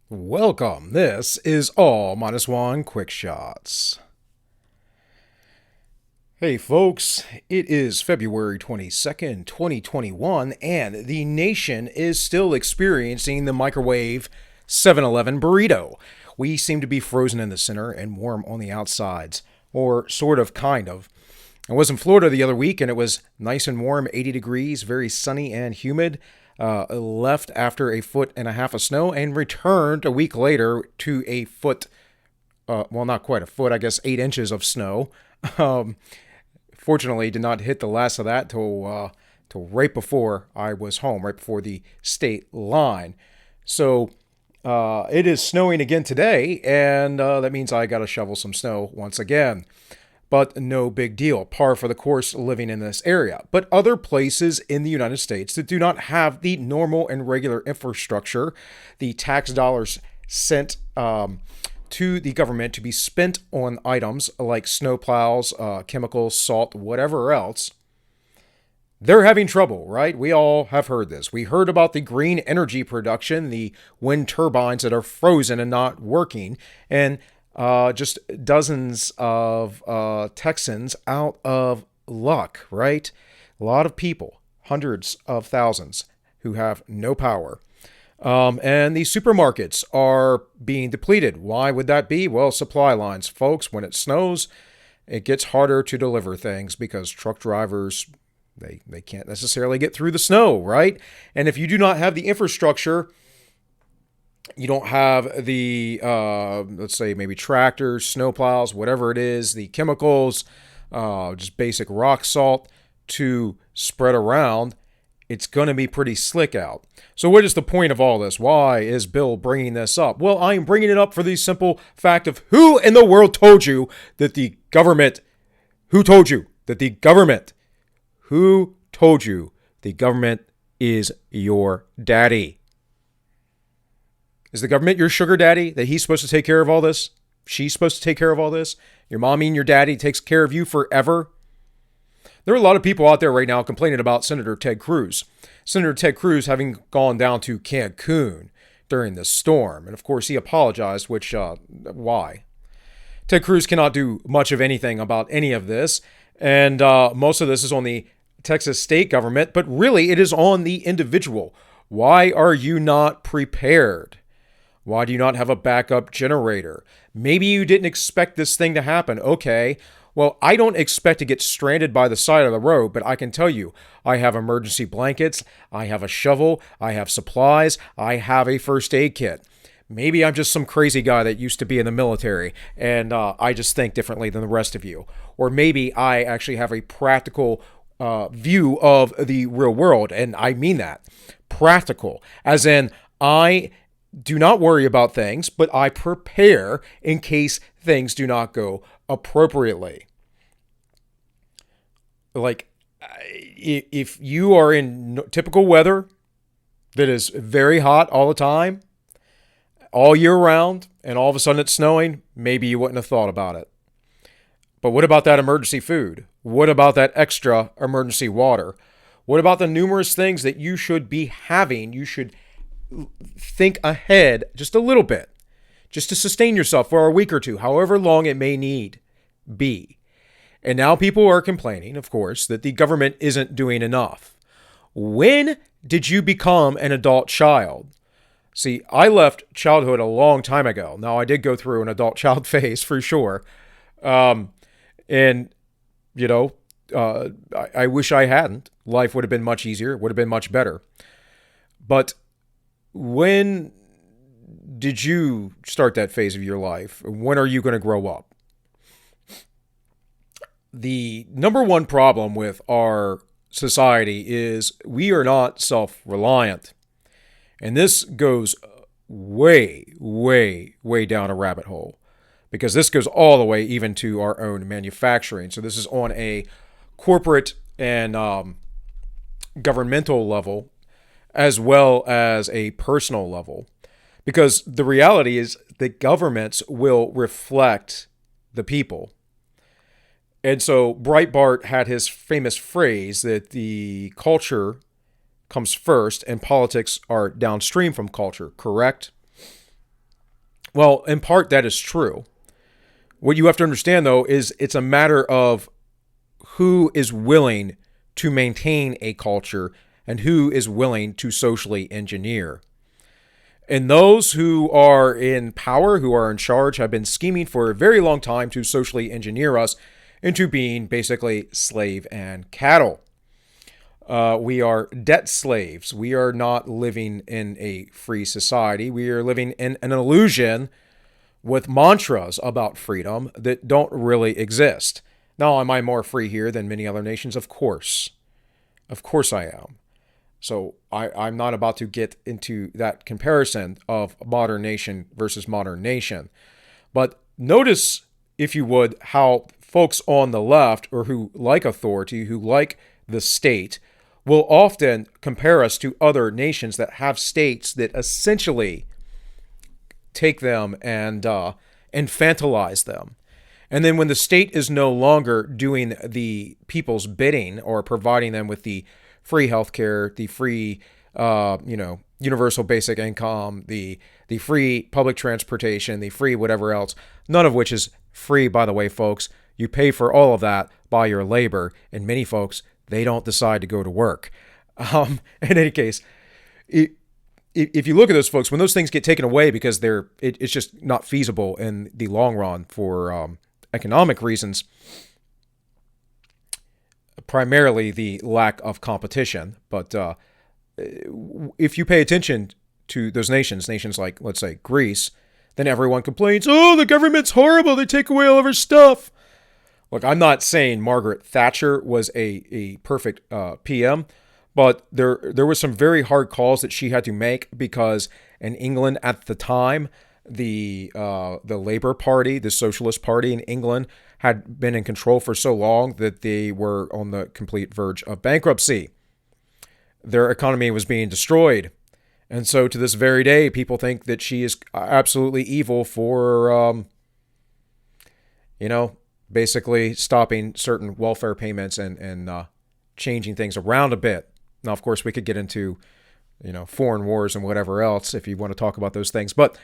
Welcome. This is all minus one quick shots. Hey folks, it is February 22nd, 2021, and the nation is still experiencing the microwave 7-Eleven burrito. We seem to be frozen in the center and warm on the outsides, or sort of, kind of. I was in Florida the other week and it was nice and warm, 80 degrees, very sunny and humid. Left after a foot and a half of snow and returned a week later to a foot, well, not quite a foot, I guess 8 inches of snow. Um, Fortunately, did not hit the last of that till right before I was home, right before the state line. So it is snowing again today, and that means I got to shovel some snow once again. But no big deal. Par for the course living in this area. But other places in the United States that do not have the normal and regular infrastructure, the tax dollars sent to the government to be spent on items like snowplows, chemicals, salt, whatever else, they're having trouble, right? We all have heard this. We heard about the green energy production, the wind turbines that are frozen and not working, and just dozens of Texans out of luck, right? A lot of people, hundreds of thousands, who have no power. And the supermarkets are being depleted. Why would that be? Well, supply lines, folks. When it snows, it gets harder to deliver things because truck drivers, they can't necessarily get through the snow, right? And if you do not have the infrastructure, you don't have the, let's say, maybe tractors, snowplows, whatever it is, the chemicals, just basic rock salt to spread around, it's going to be pretty slick out. So what is the point of all this? Why is Bill bringing this up? Well, I am bringing it up for the simple fact of who in the world told you that the government, who told you that the government, who told you the government is your daddy? Is the government your sugar daddy, that he's supposed to take care of all this? She's supposed to take care of all this? Your mommy and your daddy takes care of you forever? There are a lot of people out there right now complaining about Senator Ted Cruz. Senator Ted Cruz having gone down to Cancun during the storm. And of course, he apologized, which, why? Ted Cruz cannot do much of anything about any of this. And most of this is on the Texas state government, but really it is on the individual. Why are you not prepared? Why do you not have a backup generator? Maybe you didn't expect this thing to happen. Okay, well, I don't expect to get stranded by the side of the road, but I can tell you, I have emergency blankets, I have a shovel, I have supplies, I have a first aid kit. Maybe I'm just some crazy guy that used to be in the military, and I just think differently than the rest of you. Or maybe I actually have a practical view of the real world, and I mean that. Practical, as in I do not worry about things, but I prepare in case things do not go appropriately. Like, if you are in typical weather that is very hot all the time, all year round, and all of a sudden it's snowing, maybe you wouldn't have thought about it. But what about that emergency food? What about that extra emergency water? What about the numerous things that you should be having? You should think ahead just a little bit, just to sustain yourself for a week or two, however long it may need be. And now people are complaining, of course, that the government isn't doing enough. When did you become an adult child? See, I left childhood a long time ago. Now, I did go through an adult child phase for sure. And, you know, I wish I hadn't. Life would have been much easier. It would have been much better. But when did you start that phase of your life? When are you going to grow up? The number one problem with our society is we are not self-reliant. And this goes way, way, way down a rabbit hole because this goes all the way even to our own manufacturing. So this is on a corporate and governmental level as well as a personal level. Because the reality is that governments will reflect the people. And so Breitbart had his famous phrase that the culture comes first and politics are downstream from culture, correct? Well, in part, that is true. What you have to understand, though, is it's a matter of who is willing to maintain a culture and who is willing to socially engineer. And those who are in power, who are in charge, have been scheming for a very long time to socially engineer us into being basically slave and cattle. We are debt slaves. We are not living in a free society. We are living in an illusion with mantras about freedom that don't really exist. Now, am I more free here than many other nations? Of course. Of course I am. So I'm not about to get into that comparison of modern nation versus modern nation. But notice, if you would, how folks on the left, or who like authority, who like the state, will often compare us to other nations that have states that essentially take them and infantilize them. And then when the state is no longer doing the people's bidding or providing them with the free healthcare, the free, universal basic income, the free public transportation, the free whatever else, none of which is free, by the way, folks. You pay for all of that by your labor, and many folks, they don't decide to go to work. In any case, if you look at those folks, when those things get taken away because it's just not feasible in the long run for economic reasons, primarily the lack of competition. But if you pay attention to those nations like, let's say, Greece, then everyone complains, oh, the government's horrible, they take away all of our stuff. Look, I'm not saying Margaret Thatcher was a perfect PM, but there were some very hard calls that she had to make because in England at the time, the Labour Party, the Socialist Party in England, had been in control for so long that they were on the complete verge of bankruptcy. Their economy was being destroyed. And so to this very day, people think that she is absolutely evil for, basically stopping certain welfare payments and changing things around a bit. Now, of course, we could get into, foreign wars and whatever else if you want to talk about those things. But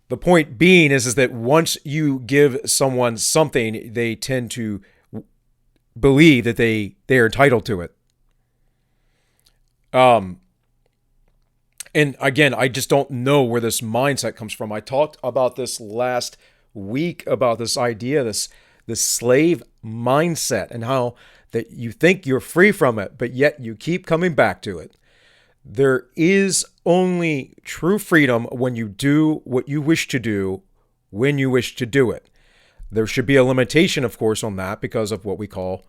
the point being is that once you give someone something, they tend to believe that they are entitled to it. And again, I just don't know where this mindset comes from. I talked about this last week, about this idea, this slave mindset, and how that you think you're free from it, but yet you keep coming back to it. There is only true freedom when you do what you wish to do when you wish to do it. There should be a limitation, of course, on that because of what we call,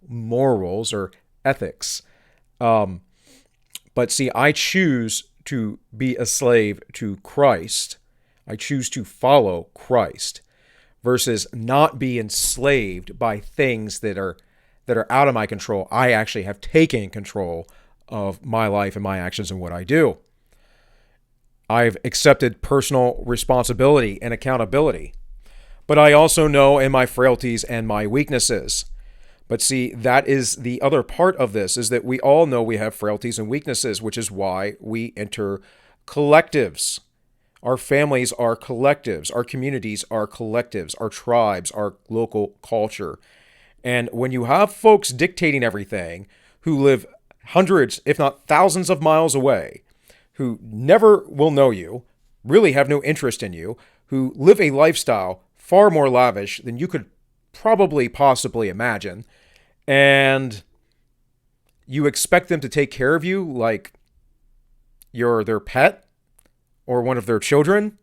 morals or ethics. But see, I choose to be a slave to Christ. I choose to follow Christ versus not be enslaved by things that are out of my control. I actually have taken control of my life and my actions and what I do. I've accepted personal responsibility and accountability. But I also know in my frailties and my weaknesses. But see, that is the other part of this, is that we all know we have frailties and weaknesses, which is why we enter collectives. Our families are collectives. Our communities are collectives. Our tribes, our local culture. And when you have folks dictating everything who live hundreds, if not thousands of miles away, who never will know you, really have no interest in you, who live a lifestyle far more lavish than you could probably possibly imagine, and you expect them to take care of you like you're their pet or one of their children,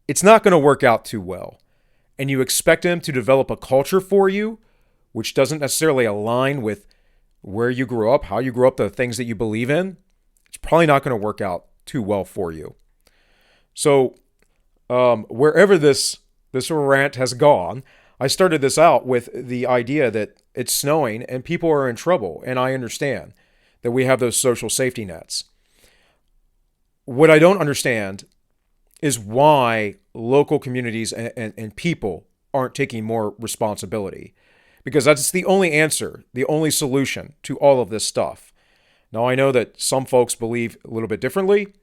it's not going to work out too well. And you expect them to develop a culture for you, which doesn't necessarily align with where you grew up, how you grew up, the things that you believe in, it's probably not going to work out too well for you. So wherever this rant has gone, I started this out with the idea that it's snowing and people are in trouble. And I understand that we have those social safety nets. What I don't understand is why local communities and people aren't taking more responsibility. Because that's the only answer, the only solution to all of this stuff. Now, I know that some folks believe a little bit differently,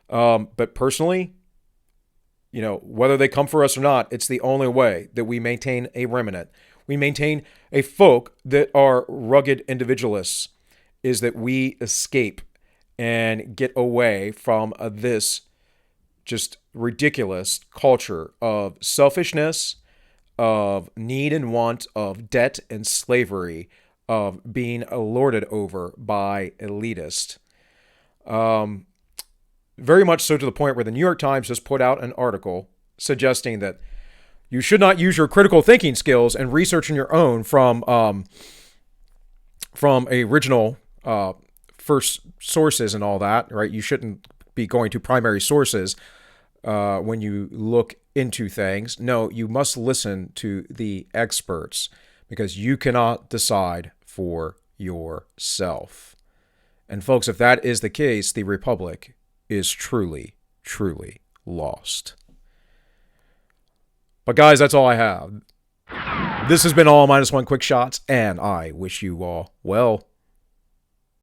but personally, Whether they come for us or not, it's the only way that we maintain a remnant. We maintain a folk that are rugged individualists, is that we escape and get away from this just ridiculous culture of selfishness, of need and want, of debt and slavery, of being lorded over by elitists. Very much so to the point where the New York Times just put out an article suggesting that you should not use your critical thinking skills and research on your own from original first sources and all that, right? You shouldn't be going to primary sources when you look into things. No, you must listen to the experts because you cannot decide for yourself. And folks, if that is the case, the Republic is truly, truly lost. But guys, that's all I have. This has been all -1 quick shots, and I wish you all well.